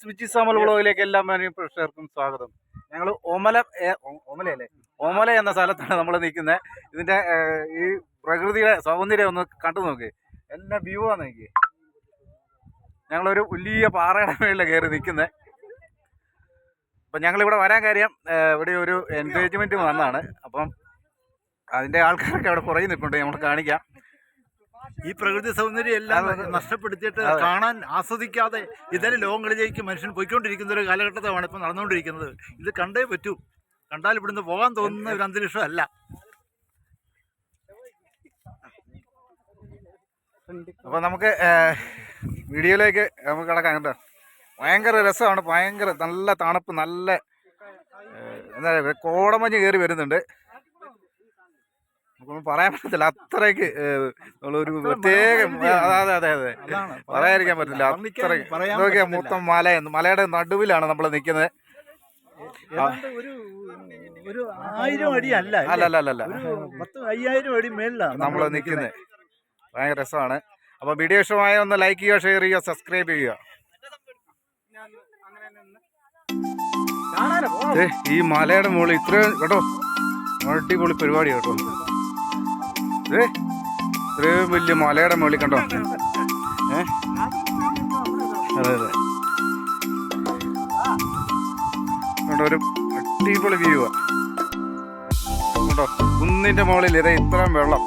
Switch Samuel വ്ളോഗിലേക്ക് എല്ലാ പ്രേക്ഷകർക്കും സ്വാഗതം. ഞങ്ങൾ ഓമല എന്ന സ്ഥലത്താണ് നമ്മൾ നിൽക്കുന്നത്. ഇതിന്റെ ഈ പ്രകൃതിയുടെ സൗന്ദര്യം ഒന്ന് കണ്ടു നോക്കി. എല്ലാ വ്യൂ ആണ് നോക്കി. ഞങ്ങളൊരു വലിയ പാറയുടെ മേളിൽ കയറി നിൽക്കുന്നത്. അപ്പം ഞങ്ങളിവിടെ വരാൻ കാര്യം ഇവിടെ ഒരു എൻഗേജ്മെന്റ് വന്നതാണ്. അപ്പം അതിന്റെ ആൾക്കാരൊക്കെ അവിടെ കുറേ നിൽപ്പുണ്ട്. നമ്മൾ കാണിക്കാം. ഈ പ്രകൃതി സൗന്ദര്യം എല്ലാം നഷ്ടപ്പെടുത്തിയിട്ട് കാണാൻ ആസ്വദിക്കാതെ ഇതര ലോകങ്ങളിലേക്ക് മനുഷ്യൻ പോയിക്കൊണ്ടിരിക്കുന്ന ഒരു കാലഘട്ടത്താണ് ഇപ്പം നടന്നുകൊണ്ടിരിക്കുന്നത്. ഇത് കണ്ടേ പറ്റൂ. കണ്ടാൽ ഇവിടുന്ന് പോകാൻ തോന്നുന്ന ഒരു അന്തരീക്ഷം അല്ല. അപ്പോൾ നമുക്ക് വീഡിയോയിലേക്ക് നമുക്ക് കിടക്കാം. കേട്ടോ, ഭയങ്കര രസമാണ്. ഭയങ്കര നല്ല തണുപ്പ്, നല്ല എന്താ പറയുക, കോടമഞ്ഞ് കയറി വരുന്നുണ്ട്. നമുക്കൊന്നും പറയാൻ പറ്റത്തില്ല. അത്രയ്ക്ക് ഉള്ളൊരു പ്രത്യേക, അതെ പറയാതിരിക്കാൻ പറ്റില്ല. അത്രയ്ക്ക് നോക്കിയാൽ മൊത്തം മലയുടെ നടുവിലാണ് നമ്മൾ നിൽക്കുന്നത്. ഒരു 1000 അടി അല്ല, 5000 അടി മേളിലാണ് നമ്മൾ നിൽക്കുന്നത്. ഭയങ്കര രസമാണ്. അപ്പോൾ വീഡിയോ ഇഷ്ടമായ ഒന്ന് ലൈക്ക് ചെയ്യുക, ഷെയർ ചെയ്യുക, സബ്സ്ക്രൈബ് ചെയ്യുക. ഈ മലയുടെ മുകളിൽ ഇത്രയും കേട്ടോ അടിപൊളി പരിപാടി കേട്ടോ. ഇത്രയും വലിയ മലയുടെ മുകളിൽ കണ്ടോ. അതെ കണ്ടോ, ഒരു അടിപൊളി വ്യൂ കേട്ടോ. കുന്നിന്റെ മുകളിൽ ഇതേ ഇത്രയും വെള്ളം,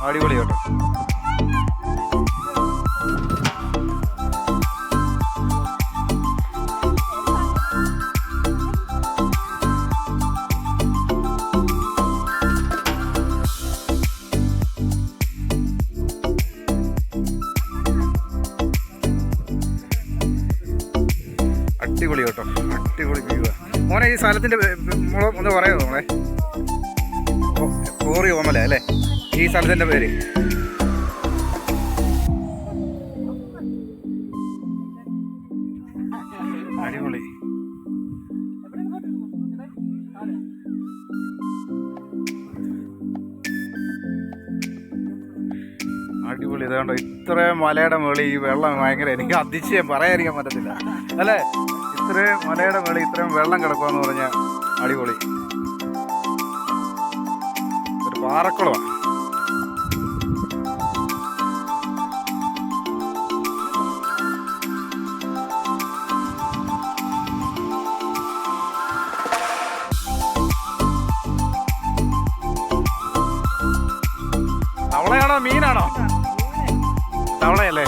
അടിപൊളി കേട്ടോ. അടിപൊളി കേട്ടോ, അടിപൊളി വ്യൂ. മോനെ ഈ സ്ഥലത്തിന്റെ ഒന്ന് പറയാമോ നമ്മളെ? കോറി ഓമല അല്ലേ ഈ സ്ഥലത്തിന്റെ പേര്? അടിപൊളി. അടിപൊളി. ഇതാണ്ടോ ഇത്രയും മലയുടെ മുകളിൽ ഈ വെള്ളം ഭയങ്കര, എനിക്ക് അതിശയം പറയാതിരിക്കാൻ പറ്റത്തില്ല അല്ലേ. ഇത്രയും മലയുടെ മുകളിൽ ഇത്രയും വെള്ളം കിടക്കുമെന്ന് പറഞ്ഞാൽ അടിപൊളി. ഒരു പാറക്കുളമാണ്. തവളയാണോ മീനാണോ? തവളയല്ലേ?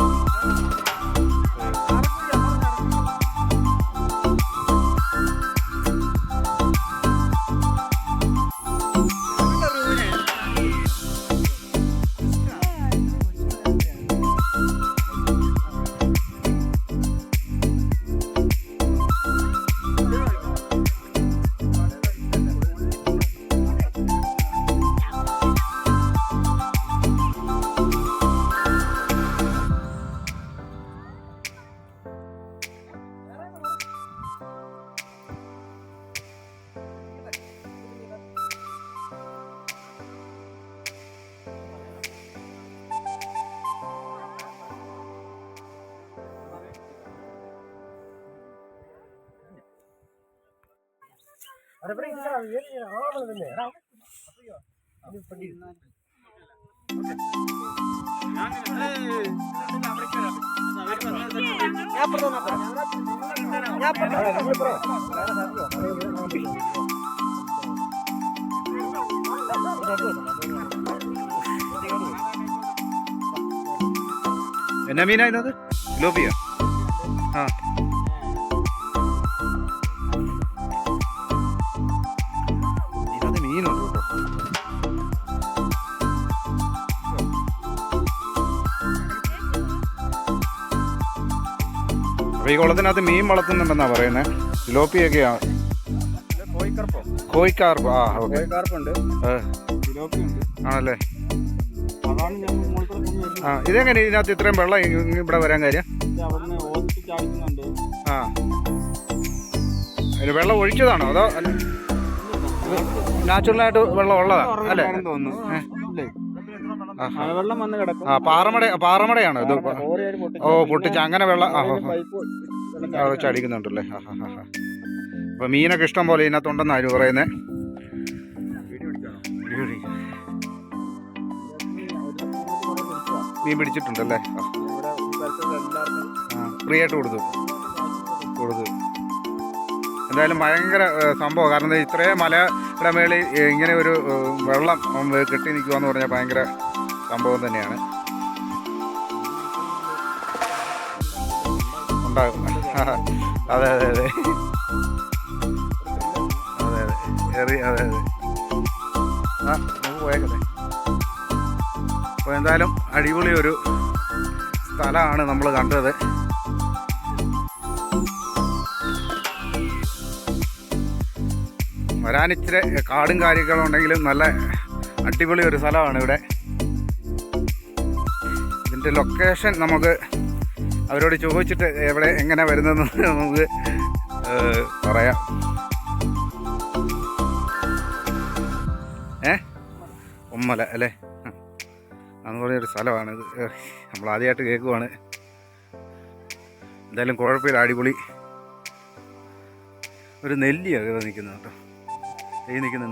എന്നാ മീനായിരുന്നത്? ലോബിയ. ആ ഇതിനകത്ത് മീനുണ്ട് കേട്ടോ. അപ്പൊ ഈ കുളത്തിനകത്ത് മീൻ വളർത്തുന്നുണ്ടെന്നാ പറയുന്നത്. സിലോപ്പിയൊക്കെയാണ്. കോയിക്കാർപ്പ്. ആ ഓക്കെ. ആണല്ലേ. ആ ഇതെങ്ങനെ ഇതിനകത്ത് ഇത്രയും വെള്ളം ഇവിടെ വരാൻ കാര്യം? ആ അതിന് വെള്ളം ഒഴിച്ചതാണോ അതോ നാച്ചുറലായിട്ട് വെള്ളം ഉള്ളതാ അല്ലേ? മഴവെള്ളം വന്ന് കിടക്കും. പാറമടയാണോ ഇത്? കോറിയാര് ഓ പൊട്ടിച്ച് അങ്ങനെ വെള്ളം പൈപ്പ് വെള്ളം വെച്ച് അടിക്കുന്നുണ്ടല്ലേ. അപ്പോൾ മീനൊക്കെ ഇഷ്ടം പോലെ ഇതിനകത്തുണ്ടെന്നായിരുന്നു പറയുന്നത്. മീൻ പിടിച്ചിട്ടുണ്ടല്ലേ? ഫ്രീ ആയിട്ട് കൊടുത്തു. എന്തായാലും ഭയങ്കര സംഭവം. കാരണം ഇത്രയും മലയുടെ മേളിൽ ഇങ്ങനെ ഒരു വെള്ളം കെട്ടി നിൽക്കുക എന്ന് പറഞ്ഞാൽ ഭയങ്കര സംഭവം തന്നെയാണ്. ഉണ്ടാകും. അതെ അതെ അതെ അതെ അതെ അതെ അതെ നമുക്ക് പോയേക്കട്ടെ. അപ്പോൾ എന്തായാലും അടിപൊളി ഒരു സ്ഥലമാണ് നമ്മൾ കണ്ടത്. വരാനിച്ചിരി കാടും കാര്യങ്ങളും ഉണ്ടെങ്കിലും നല്ല അടിപൊളി ഒരു സ്ഥലമാണ് ഇവിടെ. ഇതിൻ്റെ ലൊക്കേഷൻ നമുക്ക് അവരോട് ചോദിച്ചിട്ട് എവിടെ എങ്ങനെ വരുന്നതെന്ന് നമുക്ക് പറയാം. ഒമ്മല അല്ലേ? അന്ന് പറഞ്ഞൊരു സ്ഥലമാണിത്. നമ്മൾ ആദ്യമായിട്ട് കേൾക്കുവാണ്. എന്തായാലും കുഴപ്പമില്ല, അടിപൊളി. ഒരു നെല്ലിയാണ് നിൽക്കുന്നത് കേട്ടോ. ഈ നിൽക്കുന്ന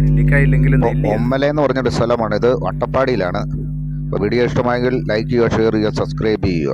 നെല്ലിക്കായ ഇല്ലെങ്കിലും ഒമ്മല എന്ന് പറഞ്ഞൊരു സ്ഥലമാണ്. ഇത് അട്ടപ്പാടിയിലാണ്. അപ്പോൾ വീഡിയോ ഇഷ്ടമായെങ്കിൽ ലൈക്ക് ചെയ്യുക, ഷെയർ ചെയ്യുക, സബ്സ്ക്രൈബ് ചെയ്യുക.